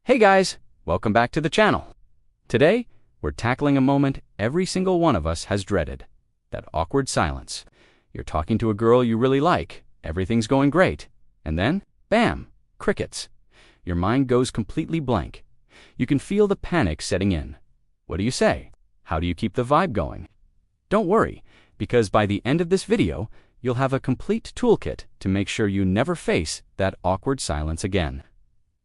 Hey guys, welcome back to the channel. Today, we're tackling a moment every single one of us has dreaded. That awkward silence. You're talking to a girl you really like, everything's going great, and then, bam, crickets. Your mind goes completely blank. You can feel the panic setting in. What do you say? How do you keep the vibe going? Don't worry, because by the end of this video, you'll have a complete toolkit to make sure you never face that awkward silence again.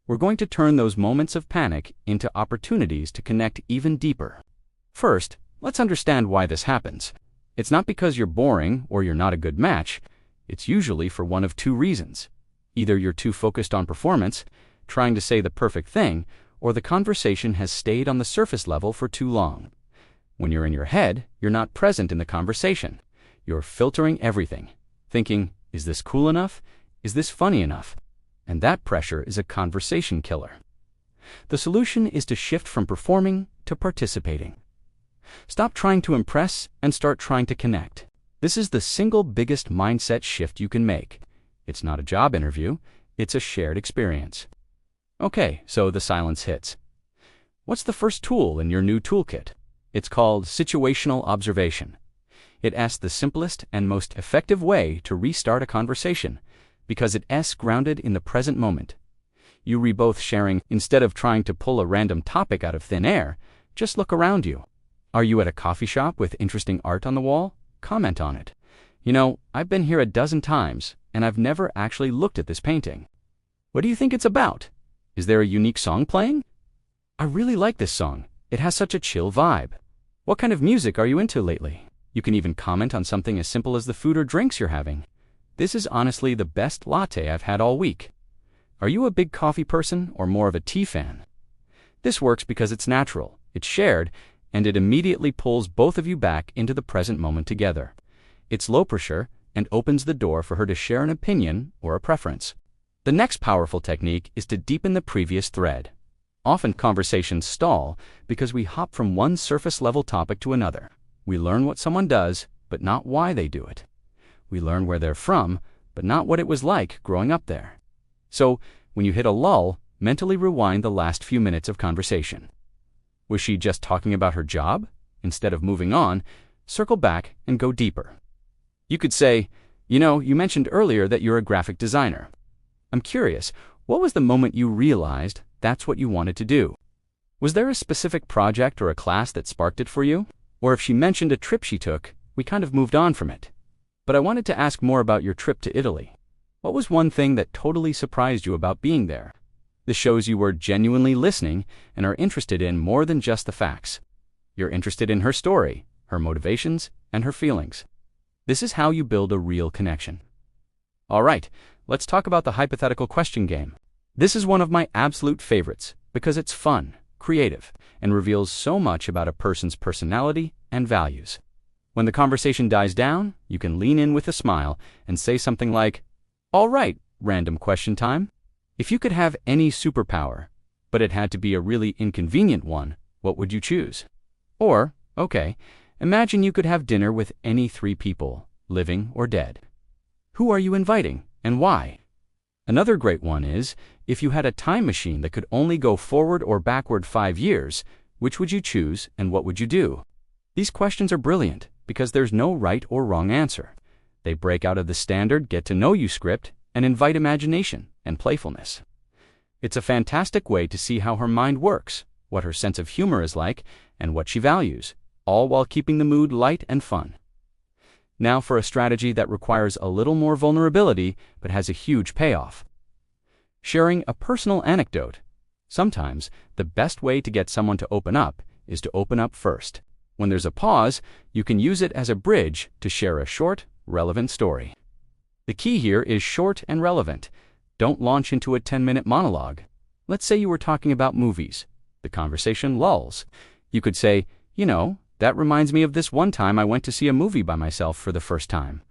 We're going to turn those moments of panic into opportunities to connect even deeper. First, let's understand why this happens. It's not because you're boring or you're not a good match. It's usually for one of two reasons. Either you're too focused on performance, trying to say the perfect thing, or the conversation has stayed on the surface level for too long. When you're in your head, you're not present in the conversation. You're filtering everything, thinking, is this cool enough? Is this funny enough? And that pressure is a conversation killer. The solution is to shift from performing to participating. Stop trying to impress and start trying to connect. This is the single biggest mindset shift you can make. It's not a job interview, it's a shared experience. Okay, so the silence hits. What's the first tool in your new toolkit? It's called situational observation. It asks the simplest and most effective way to restart a conversation, because it's grounded in the present moment. You read both sharing instead of trying to pull a random topic out of thin air. Just look around you. Are you at a coffee shop with interesting art on the wall? Comment on it. You know, I've been here a dozen times, and I've never actually looked at this painting. What do you think it's about? Is there a unique song playing? I really like this song. It has such a chill vibe. What kind of music are you into lately? You can even comment on something as simple as the food or drinks you're having. This is honestly the best latte I've had all week. Are you a big coffee person or more of a tea fan? This works because it's natural, it's shared, and it immediately pulls both of you back into the present moment together. It's low pressure and opens the door for her to share an opinion or a preference. The next powerful technique is to deepen the previous thread. Often conversations stall because we hop from one surface-level topic to another. We learn what someone does, but not why they do it. We learn where they're from, but not what it was like growing up there. So, when you hit a lull, mentally rewind the last few minutes of conversation. Was she just talking about her job? Instead of moving on, circle back and go deeper. You could say, you mentioned earlier that you're a graphic designer. I'm curious, what was the moment you realized that's what you wanted to do? Was there a specific project or a class that sparked it for you? Or if she mentioned a trip she took, we kind of moved on from it. But I wanted to ask more about your trip to Italy. What was one thing that totally surprised you about being there? This shows you were genuinely listening and are interested in more than just the facts. You're interested in her story, her motivations, and her feelings. This is how you build a real connection. All right, let's talk about the hypothetical question game. This is one of my absolute favorites because it's fun, creative, and reveals so much about a person's personality and values. When the conversation dies down, you can lean in with a smile and say something like, all right, random question time. If you could have any superpower, but it had to be a really inconvenient one, what would you choose? Or, okay, imagine you could have dinner with any 3 people, living or dead. Who are you inviting and why? Another great one is, if you had a time machine that could only go forward or backward 5 years, which would you choose and what would you do? These questions are brilliant because there's no right or wrong answer. They break out of the standard get-to-know-you script and invite imagination and playfulness. It's a fantastic way to see how her mind works, what her sense of humor is like, and what she values, all while keeping the mood light and fun. Now for a strategy that requires a little more vulnerability but has a huge payoff. Sharing a personal anecdote. Sometimes the best way to get someone to open up is to open up first. When there's a pause, you can use it as a bridge to share a short, relevant story. The key here is short and relevant. Don't launch into a 10-minute monologue. Let's say you were talking about movies. The conversation lulls. You could say, that reminds me of this one time I went to see a movie by myself for the first time.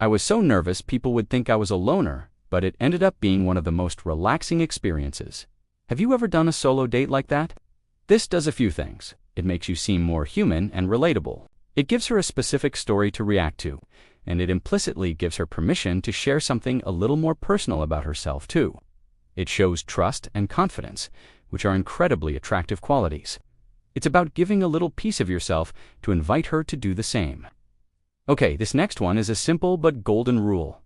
I was so nervous people would think I was a loner, but it ended up being one of the most relaxing experiences. Have you ever done a solo date like that? This does a few things. It makes you seem more human and relatable. It gives her a specific story to react to, and it implicitly gives her permission to share something a little more personal about herself too. It shows trust and confidence, which are incredibly attractive qualities. It's about giving a little piece of yourself to invite her to do the same. Okay, this next one is a simple but golden rule.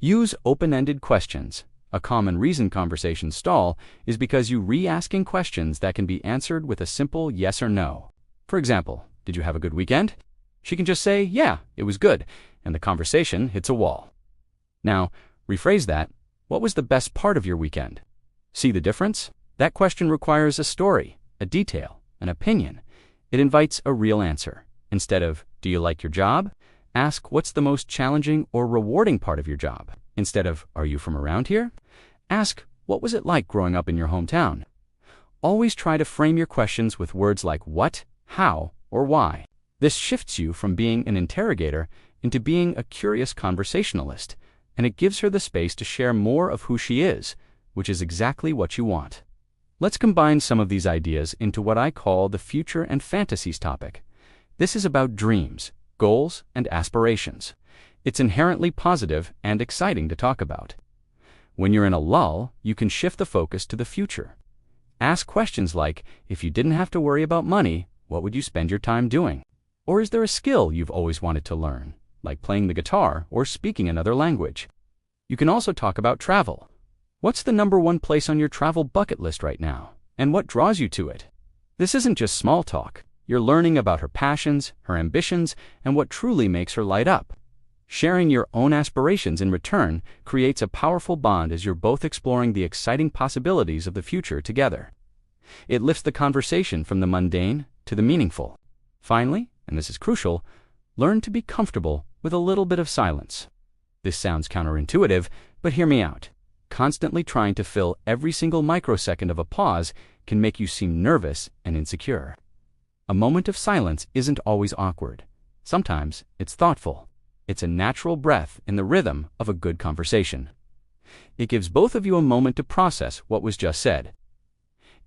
Use open-ended questions. A common reason conversations stall is because you re-asking questions that can be answered with a simple yes or no. For example, did you have a good weekend? She can just say, yeah, it was good, and the conversation hits a wall. Now, rephrase that. What was the best part of your weekend? See the difference? That question requires a story, a detail, an opinion. It invites a real answer. Instead of, do you like your job? Ask, what's the most challenging or rewarding part of your job? Instead of, are you from around here? Ask, what was it like growing up in your hometown? Always try to frame your questions with words like what, how, or why. This shifts you from being an interrogator into being a curious conversationalist, and it gives her the space to share more of who she is, which is exactly what you want. Let's combine some of these ideas into what I call the future and fantasies topic. This is about dreams, goals, and aspirations. It's inherently positive and exciting to talk about. When you're in a lull, you can shift the focus to the future. Ask questions like, if you didn't have to worry about money, what would you spend your time doing? Or is there a skill you've always wanted to learn, like playing the guitar or speaking another language? You can also talk about travel. What's the #1 place on your travel bucket list right now, and what draws you to it? This isn't just small talk. You're learning about her passions, her ambitions, and what truly makes her light up. Sharing your own aspirations in return creates a powerful bond as you're both exploring the exciting possibilities of the future together. It lifts the conversation from the mundane to the meaningful. Finally, and this is crucial, learn to be comfortable with a little bit of silence. This sounds counterintuitive, but hear me out. Constantly trying to fill every single microsecond of a pause can make you seem nervous and insecure. A moment of silence isn't always awkward. Sometimes it's thoughtful. It's a natural breath in the rhythm of a good conversation. It gives both of you a moment to process what was just said.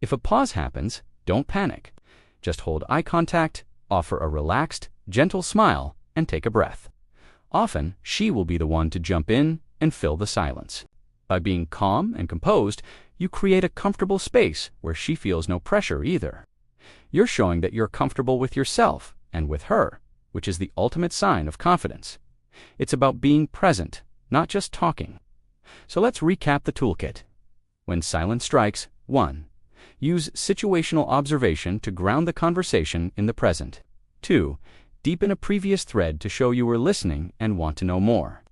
If a pause happens, don't panic. Just hold eye contact, offer a relaxed, gentle smile, and take a breath. Often, she will be the one to jump in and fill the silence. By being calm and composed, you create a comfortable space where she feels no pressure either. You're showing that you're comfortable with yourself and with her, which is the ultimate sign of confidence. It's about being present, not just talking. So let's recap the toolkit. When silence strikes, 1. Use situational observation to ground the conversation in the present. 2. Deepen a previous thread to show you were listening and want to know more.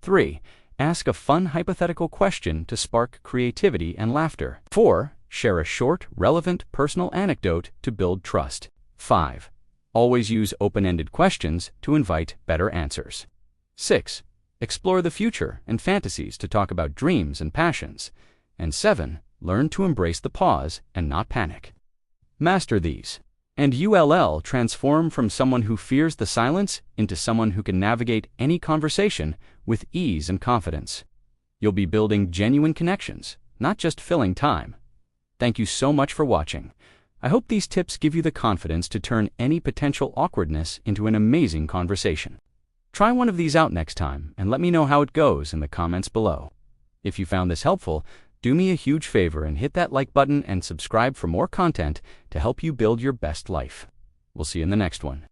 3. Ask a fun hypothetical question to spark creativity and laughter. 4. Share a short, relevant personal anecdote to build trust. 5. Always use open-ended questions to invite better answers. 6. Explore the future and fantasies to talk about dreams and passions. And 7. Learn to embrace the pause and not panic. Master these, and you'll transform from someone who fears the silence into someone who can navigate any conversation with ease and confidence. You'll be building genuine connections, not just filling time. Thank you so much for watching. I hope these tips give you the confidence to turn any potential awkwardness into an amazing conversation. Try one of these out next time and let me know how it goes in the comments below. If you found this helpful, do me a huge favor and hit that like button and subscribe for more content to help you build your best life. We'll see you in the next one.